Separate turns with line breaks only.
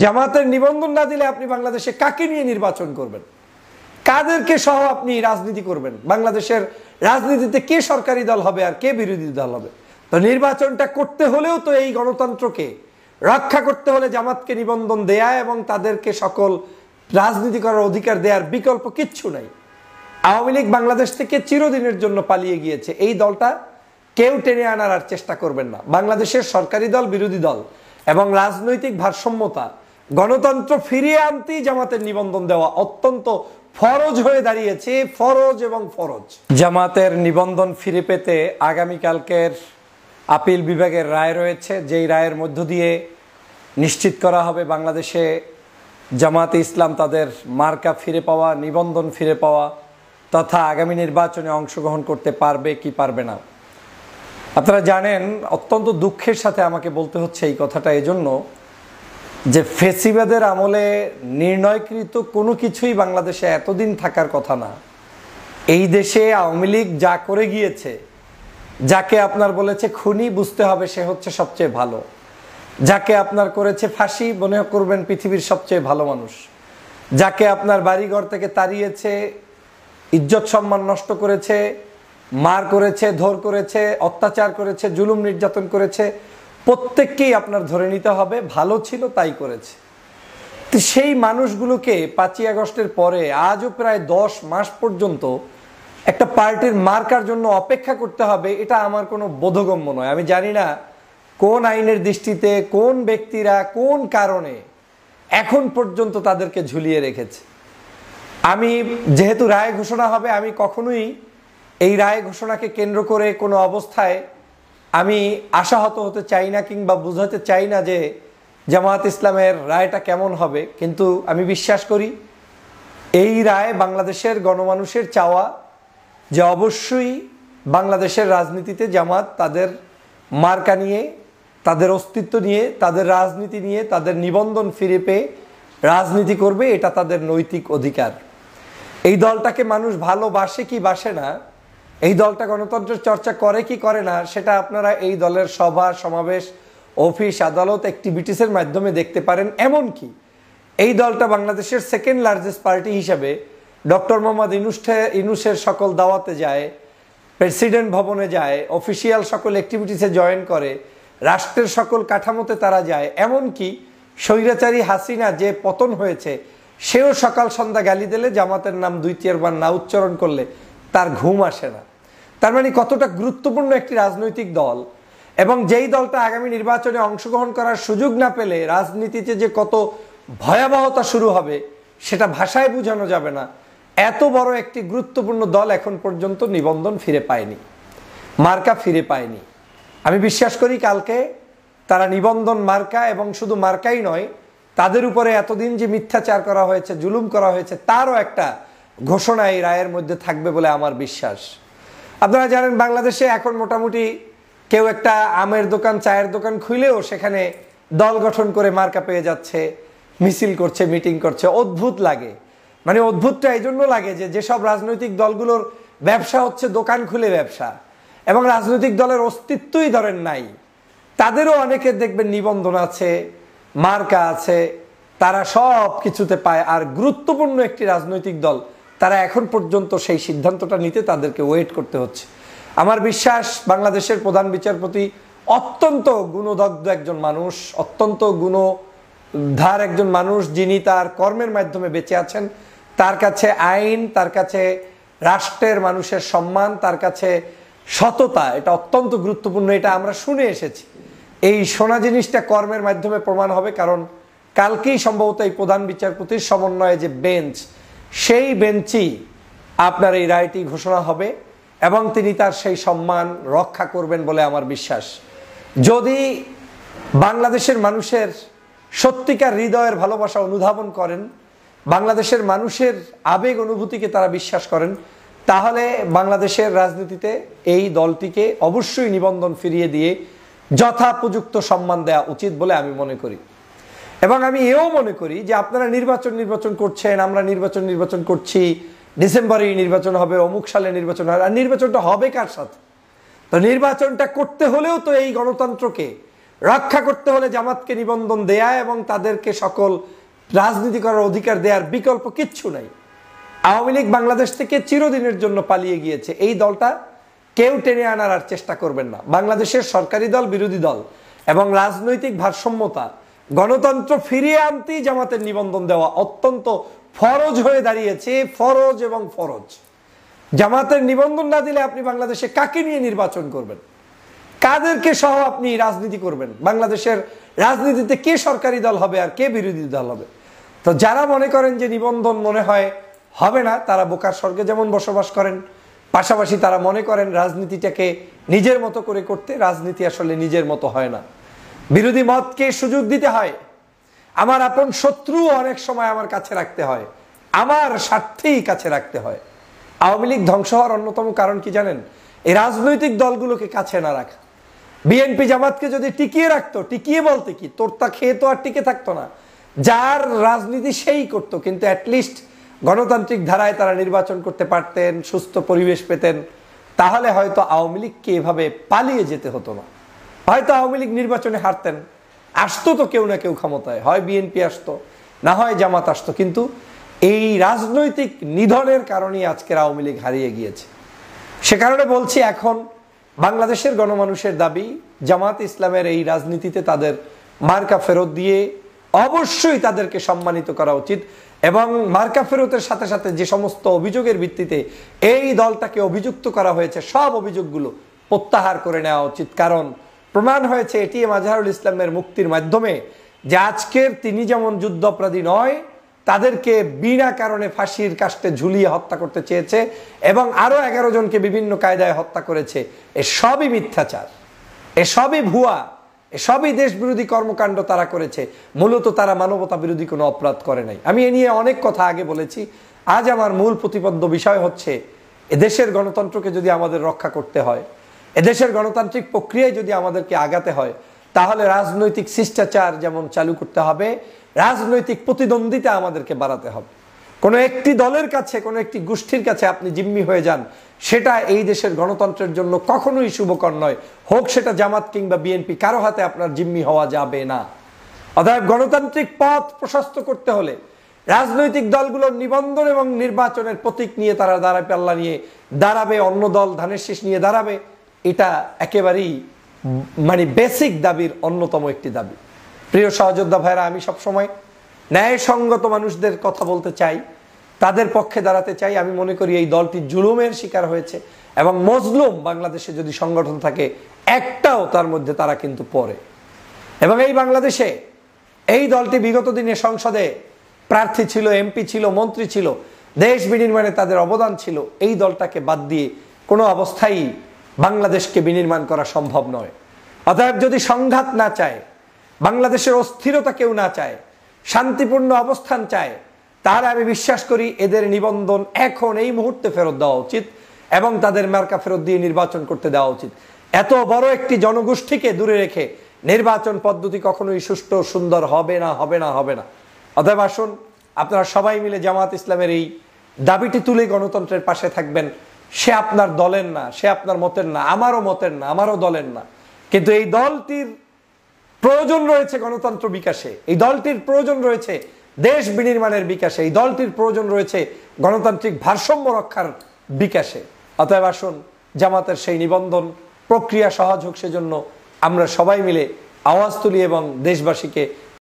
জামাতের নিবন্ধন না দিলে আপনি বাংলাদেশে কাকে নিয়ে নির্বাচন করবেন, কাদেরকে সহ আপনি রাজনীতি করবেন, বাংলাদেশের রাজনীতিতে কে সরকারি দল হবে আর কে বিরোধী দল হবে। তো নির্বাচনটা করতে হলেও তো এই গণতন্ত্রকে রক্ষা করতে হলে জামাতকে নিবন্ধন দেয়া এবং তাদেরকে সকল রাজনীতি করার অধিকার দেওয়ার বিকল্প কিচ্ছু নাই। আওয়ামী লীগ বাংলাদেশ থেকে চিরদিনের জন্য পালিয়ে গিয়েছে, এই দলটা কেউ টেনে আনার আর চেষ্টা করবেন না। বাংলাদেশের সরকারি দল, বিরোধী দল এবং রাজনৈতিক ভারসাম্যতা, গণতন্ত্র ফিরিয়ে আনতেই জামাতের নিবন্ধন দেওয়া অত্যন্ত ফরজ হয়ে দাঁড়িয়েছে, ফরজ এবং ফরজ। জামাতের নিবন্ধন ফিরে পেতে আগামীকালকের আপিল বিভাগের রায় রয়েছে, যেই রায়ের মধ্য দিয়ে নিশ্চিত করা হবে বাংলাদেশে জামাতে ইসলাম তাদের মার্কা ফিরে পাওয়া, নিবন্ধন ফিরে পাওয়া তথা আগামী নির্বাচনে অংশগ্রহণ করতে পারবে কি পারবে না। আপনারা জানেন, অত্যন্ত দুঃখের সাথে আমাকে বলতে হচ্ছে এই কথাটা, এজন্য যে ফেসিবাদের আমলে নির্ণয়কৃত কোনো কিছুই বাংলাদেশে এতদিন থাকার কথা না। এই দেশে আওয়ামী লীগ যা করে গিয়েছে, যাকে আপনার বলেছে খুনি, বুঝতে হবে সে হচ্ছে সবচেয়ে ভালো। যাকে আপনার করেছে ফাঁসি, মনে করবেন পৃথিবীর সবচেয়ে ভালো মানুষ। যাকে আপনার বাড়িঘর থেকে তাড়িয়েছে, ইজ্জত সম্মান নষ্ট করেছে, মার করেছে, ধর করেছে, অত্যাচার করেছে, জুলুম নির্যাতন করেছে, প্রত্যেককেই আপনার ধরে নিতে হবে ভালো ছিল তাই করেছে। তো সেই মানুষগুলোকে 5ই আগস্টের পরে আজও প্রায় 10 মাস পর্যন্ত একটা পার্টির মার্কার জন্য অপেক্ষা করতে হবে, এটা আমার কোনো বোধগম্য নয়। আমি জানি না কোন আইনের দৃষ্টিতে কোন ব্যক্তিরা কোন কারণে এখন পর্যন্ত তাদেরকে ঝুলিয়ে রেখেছে। আমি যেহেতু রায় ঘোষণা হবে, আমি কখনোই এই রায় ঘোষণাকে কেন্দ্র করে কোনো অবস্থায় আমি আশাহত হতে চাই না কিংবা বুঝাতে চাই না যে জামাত ইসলামের রায়টা কেমন হবে, কিন্তু আমি বিশ্বাস করি এই রায় বাংলাদেশের গণমানুষের চাওয়া যে অবশ্যই বাংলাদেশের রাজনীতিতে জামাত তাদের মার্কা নিয়ে, তাদের অস্তিত্ব নিয়ে, তাদের রাজনীতি নিয়ে, তাদের নিবন্ধন ফিরে পেয়ে রাজনীতি করবে, এটা তাদের নৈতিক অধিকার। এই দলটাকে মানুষ ভালোবাসে কি বাসে না, এই দলটা গণতন্ত্রের চর্চা করে কি করে না, সেটা আপনারা এই দলের সভা সমাবেশ, অফিস আদালত, অ্যাক্টিভিটিসের মাধ্যমে দেখতে পারেন। এমনকি এই দলটা বাংলাদেশের সেকেন্ড লার্জেস্ট পার্টি হিসাবে ডক্টর মোহাম্মদ ইউনূসের সকল দাওয়াতে যায়, প্রেসিডেন্ট ভবনে যায়, অফিসিয়াল সকল অ্যাক্টিভিটিসে জয়েন করে, রাষ্ট্রের সকল কাঠামোতে তারা যায়। এমনকি স্বৈরাচারী হাসিনা যে পতন হয়েছে, সেও সকাল সন্ধ্যা গালি দিলে জামাতের নাম 2-4 বার না উচ্চারণ করলে তার ঘুম আসে না। তার মানে কতটা গুরুত্বপূর্ণ একটি রাজনৈতিক দল, এবং যেই দলটা আগামী নির্বাচনে অংশগ্রহণ করার সুযোগ না পেলে রাজনীতিতে যে কত ভয়াবহতা শুরু হবে সেটা ভাষায় বোঝানো যাবে না। এত বড় একটি গুরুত্বপূর্ণ দল এখন পর্যন্ত নিবন্ধন ফিরে পায়নি, মার্কা ফিরে পায়নি। আমি বিশ্বাস করি কালকে তারা নিবন্ধন, মার্কা, এবং শুধু মার্কাই নয়, তাদের উপরে এতদিন যে মিথ্যাচার করা হয়েছে, জুলুম করা হয়েছে, তারও একটা ঘোষণা এই রায়ের মধ্যে থাকবে বলে আমার বিশ্বাস। আপনারা জানেন, বাংলাদেশে এখন মোটামুটি কেউ একটা আমের দোকান, চায়ের দোকান খুলেও সেখানে দল গঠন করে মার্কা পেয়ে যাচ্ছে, মিছিল করছে, মিটিং করছে। অদ্ভুত লাগে। মানে অদ্ভুতটা এই জন্য লাগে যে যেসব রাজনৈতিক দলগুলোর ব্যবসা হচ্ছে দোকান খুলে ব্যবসা, এবং রাজনৈতিক দলের অস্তিত্বই ধরেন নাই, তাদেরও অনেকের দেখবেন নিবন্ধন আছে, মার্কা আছে, তারা সব কিছুতে পায়। আর গুরুত্বপূর্ণ একটি রাজনৈতিক দল, তারা এখন পর্যন্ত সেই সিদ্ধান্তটা নিতে তাদেরকে ওয়েট করতে হচ্ছে। আমার বিশ্বাস বাংলাদেশের প্রধান বিচারপতি অত্যন্ত গুণদগ্ধ একজন মানুষ, অত্যন্ত গুণধার একজন মানুষ, যিনি তার কর্মের মাধ্যমে বেঁচে আছেন। তার কাছে আইন, তার কাছে রাষ্ট্রের মানুষের সম্মান, তার কাছে সততা, এটা অত্যন্ত গুরুত্বপূর্ণ। এটা আমরা শুনে এসেছি। এই শোনা জিনিসটা কর্মের মাধ্যমে প্রমাণ হবে, কারণ কালকেই সম্ভবত এই প্রধান বিচারপতির সমন্বয়ে যে বেঞ্চ, সেই বেঞ্চই আপনার এই রায়টি ঘোষণা হবে, এবং তিনি তার সেই সম্মান রক্ষা করবেন বলে আমার বিশ্বাস। যদি বাংলাদেশের মানুষের সত্যিকার হৃদয়ের ভালোবাসা অনুধাবন করেন, বাংলাদেশের মানুষের আবেগ অনুভূতিকে তারা বিশ্বাস করেন, তাহলে বাংলাদেশের রাজনীতিতে এই দলটিকে অবশ্যই নিবন্ধন ফিরিয়ে দিয়ে যথাপযুক্ত সম্মান দেওয়া উচিত বলে আমি মনে করি। এবং আমি এও মনে করি যে আপনারা নির্বাচন করছেন, আমরা নির্বাচন করছি, ডিসেম্বরেই নির্বাচন হবে, অমুক সালে নির্বাচন হবে, আর নির্বাচনটা হবে কার সাথে? তো নির্বাচনটা করতে হলেও তো এই গণতন্ত্রকে রক্ষা করতে হলে জামাতকে নিবন্ধন দেয়া এবং তাদেরকে সকল রাজনীতি করার অধিকার দেওয়ার বিকল্প কিচ্ছু নাই। আওয়ামী লীগ বাংলাদেশ থেকে চিরদিনের জন্য পালিয়ে গিয়েছে। এই দলটা কেউ টেনে আনার আর চেষ্টা করবেন না। বাংলাদেশের সরকারি দল, বিরোধী দল এবং রাজনৈতিক ভারসাম্যতা, গণতন্ত্র ফিরিয়ে আনতেই জামাতের নিবন্ধন দেওয়া অত্যন্ত ফরজ হয়ে দাঁড়িয়েছে। ফরজ এবং ফরজ। জামাতের নিবন্ধন না দিলে আপনি বাংলাদেশে কাকে নিয়ে নির্বাচন করবেন? কাদেরকে সহ আপনি রাজনীতি করবেন? বাংলাদেশের রাজনীতিতে কে সরকারি দল হবে আর কে বিরোধী দল হবে? তো যারা মনে করেন যে নিবন্ধন মনে হয় হবে না, তারা বোকার স্বর্গে যেমন বসবাস করেন, পাশাপাশি তারা মনে করেন রাজনীতিটাকে নিজের মতো করে করতে। রাজনীতি আসলে নিজের মতো হয় না, বিরোধী মতকে সুযোগ দিতে হয়। আমার আপন শত্রু অনেক সময় আমার কাছে রাখতে হয়, আমার স্বার্থেই কাছে রাখতে হয়। আওয়ামী লীগ ধ্বংস হওয়ার অন্যতম কারণ কি জানেন? এই রাজনৈতিক দলগুলোকে কাছে না রাখা। বিএনপি জামাতকে যদি টিকিয়ে রাখতো, টিকিয়ে বলতে কি, তোরতা খেয়ে তো আর টিকে থাকতো না। যার রাজনীতি সেই করতো, কিন্তু অ্যাটলিস্ট গণতান্ত্রিক ধারায় তারা নির্বাচন করতে পারতেন, সুস্থ পরিবেশ পেতেন। তাহলে হয়তো আওয়ামী লীগকে এভাবে পালিয়ে যেতে হতো না। হয়তো আওয়ামী লীগ নির্বাচনে হারতেন, আসতো তো কেউ না কেউ ক্ষমতায়, হয় বিএনপি আসতো, না হয় জামাত আসতো। কিন্তু এই রাজনৈতিক নিধনের কারণেই আজকের আওয়ামী লীগ হারিয়ে গিয়েছে। সে কারণে বলছি, এখন বাংলাদেশের গণমানুষের দাবি জামাত ইসলামের এই রাজনীতিতে তাদের মার্কা ফেরত দিয়ে অবশ্যই তাদেরকে সম্মানিত করা উচিত। এবং মার্কা ফেরতের সাথে সাথে যে সমস্ত অভিযোগের ভিত্তিতে এই দলটাকে অভিযুক্ত করা হয়েছে, সব অভিযোগগুলো প্রত্যাহার করে নেওয়া উচিত। কারণ প্রমাণ হয়েছে এটিএম আজহারুল ইসলামের মুক্তির মাধ্যমে যে আজকের তিনি যেমন যুদ্ধ অপরাধী নয়, তাদেরকে বিনা কারণে ফাঁসির কাস্টে ঝুলিয়ে হত্যা করতে চেয়েছে এবং আরো 11 জনকে বিভিন্ন কায়দায় হত্যা করেছে। এসবই মিথ্যাচার, এসবই ভুয়া, এসবই দেশ বিরোধী কর্মকাণ্ড তারা করেছে। মূলত তারা মানবতা বিরোধী কোনো অপরাধ করে নাই। আমি এ নিয়ে অনেক কথা আগে বলেছি। আজ আমার মূল প্রতিপাদ্য বিষয় হচ্ছে, এদেশের গণতন্ত্রকে যদি আমাদের রক্ষা করতে হয়, এদেশের গণতান্ত্রিক প্রক্রিয়ায় যদি আমাদেরকে আগাতে হয়, তাহলে রাজনৈতিক শিষ্টাচার যেমন চালু করতে হবে, রাজনৈতিক প্রতিদ্বন্দ্বিতা আমাদেরকে বাড়াতে হবে। কোনো একটি দলের কাছে, কোনো একটি গোষ্ঠীর কাছে আপনি জিম্মি হয়ে যান, সেটা এই দেশের গণতন্ত্রের জন্য কখনোই শুভকর নয়। হোক সেটা জামাত কিংবা বিএনপি, কারো হাতে আপনার জিম্মি হওয়া যাবে না। অতএব গণতান্ত্রিক পথ প্রশস্ত করতে হলে রাজনৈতিক দলগুলোর নিবন্ধন এবং নির্বাচনের প্রতীক নিয়ে তারা দাঁড়াবে, পাল্লা নিয়ে দাঁড়াবে, অন্য দল ধানের শীষ নিয়ে দাঁড়াবে। এটা একেবারেই বেসিক দাবির অন্যতম একটি দাবি। প্রিয় সহযোদ্ধা ভাইরা, আমি সবসময় ন্যায়সঙ্গত মানুষদের কথা বলতে চাই, তাদের পক্ষে দাঁড়াতে চাই। আমি মনে করি এই দলটি জুলুমের শিকার হয়েছে এবং মজলুম বাংলাদেশে যদি সংগঠন থাকে একটাও তার মধ্যে তারা কিন্তু পড়ে। এবং এই বাংলাদেশে এই দলটি বিগত দিনে সংসদে প্রার্থী ছিল, এমপি ছিল, মন্ত্রী ছিল, দেশ বিনির্মাণে তাদের অবদান ছিল। এই দলটাকে বাদ দিয়ে কোনো অবস্থায় বাংলাদেশকে বিনির্মাণ করা সম্ভব নয়। অতএব যদি সংঘাত না চায়, বাংলাদেশের অস্থিরতা কেউ না চায়, শান্তিপূর্ণ অবস্থান চায়, তাহলে আমি বিশ্বাস করি এদের নিবন্ধন এখন এই মুহূর্তে ফেরত দেওয়া উচিত এবং তাদের মার্কা ফেরত দিয়ে নির্বাচন করতে দেওয়া উচিত। এত বড় একটি জনগোষ্ঠীকে দূরে রেখে নির্বাচন পদ্ধতি কখনোই সুষ্ঠু সুন্দর হবে না, হবে না, হবে না। অতএব আসুন আপনারা সবাই মিলে জামাত ইসলামের এই দাবিটি তুলে গণতন্ত্রের পাশে থাকবেন। সে আপনার দলের না, সে আপনার মতের না, আমারও মতের না, আমারও দলের না, কিন্তু এই দলটির প্রয়োজন রয়েছে গণতন্ত্র বিকাশে, এই দলটির প্রয়োজন রয়েছে দেশ বিনির্মাণের বিকাশে, এই দলটির প্রয়োজন রয়েছে গণতান্ত্রিক ভারসাম্য রক্ষার বিকাশে। অতএব আসুন জামাতের সেই নিবন্ধন প্রক্রিয়া সহজ হোক, সেজন্য আমরা সবাই মিলে আওয়াজ তুলি এবং দেশবাসীকে